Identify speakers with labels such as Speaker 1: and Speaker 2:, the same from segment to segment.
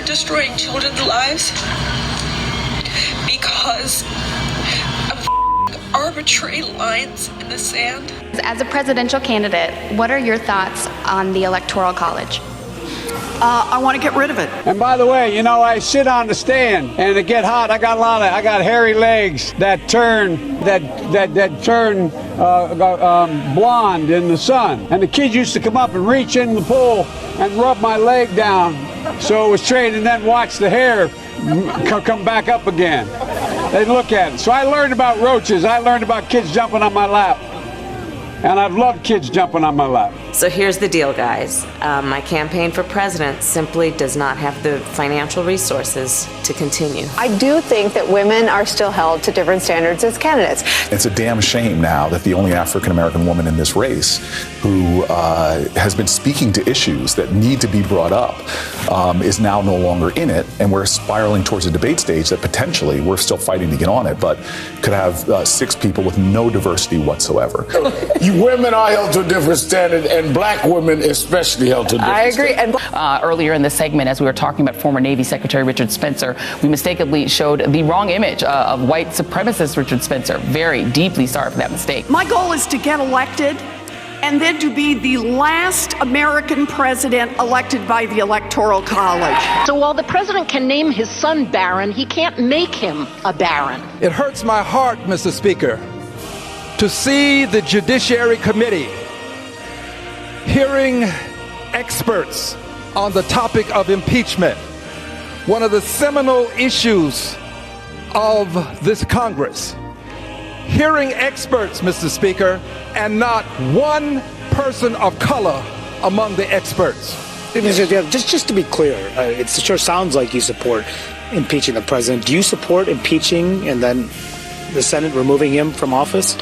Speaker 1: destroying children's lives because of arbitrary lines in the sand.
Speaker 2: As a presidential candidate, what are your thoughts on the Electoral College?
Speaker 3: I want to get rid of it.
Speaker 4: And by the way, I sit on the stand and it get hot. I got hairy legs that turn blonde in the sun. And the kids used to come up and reach in the pool and rub my leg down so it was straight, and then watch the hair come back up again. They'd look at it. So I learned about roaches. I learned about kids jumping on my lap. And I've loved kids jumping on my lap.
Speaker 5: So here's the deal, guys. My campaign for president simply does not have the financial resources to continue.
Speaker 6: I do think that women are still held to different standards as candidates.
Speaker 7: It's a damn shame now that the only African-American woman in this race who has been speaking to issues that need to be brought up is now no longer in it, and we're spiraling towards a debate stage that potentially, we're still fighting to get on it, but could have 6 people with no diversity whatsoever.
Speaker 8: You women are held to a different standard, and black women especially held to a different standard.
Speaker 9: I agree. Earlier in this segment, as we were talking about former Navy Secretary Richard Spencer, we mistakenly showed the wrong image of white supremacist Richard Spencer. Very deeply sorry for that mistake.
Speaker 3: My goal is to get elected and then to be the last American president elected by the Electoral College.
Speaker 10: So while the president can name his son Barron, he can't make him a Baron.
Speaker 11: It hurts my heart, Mr. Speaker, to see the Judiciary Committee hearing experts on the topic of impeachment, one of the seminal issues of this Congress. Hearing experts, Mr. Speaker, and not one person of color among the experts.
Speaker 12: Just to be clear, it sure sounds like you support impeaching the president. Do you support impeaching and then the Senate removing him from office?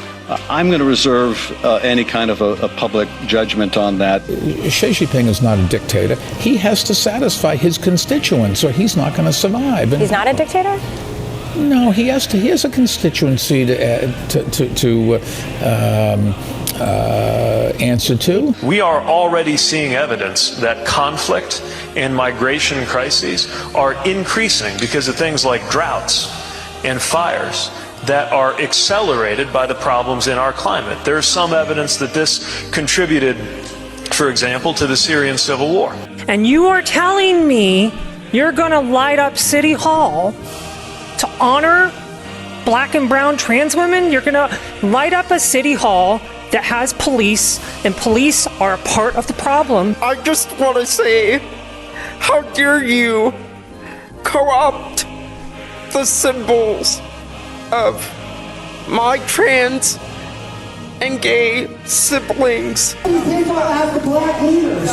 Speaker 13: I'm going to reserve any kind of a public judgment on that.
Speaker 14: Xi Jinping is not a dictator. He has to satisfy his constituents, or he's not going to survive.
Speaker 15: He's not a dictator?
Speaker 14: No, he has to. He has a constituency to answer to.
Speaker 16: We are already seeing evidence that conflict and migration crises are increasing because of things like droughts and fires that are accelerated by the problems in our climate. There's some evidence that this contributed, for example, to the Syrian civil war.
Speaker 17: And you are telling me you're going to light up City Hall to honor black and brown trans women? You're going to light up a City Hall that has police, and police are a part of the problem.
Speaker 18: I just want to say, how dare you corrupt the symbols of my trans and gay siblings.
Speaker 19: What do you think I'll have the black leaders?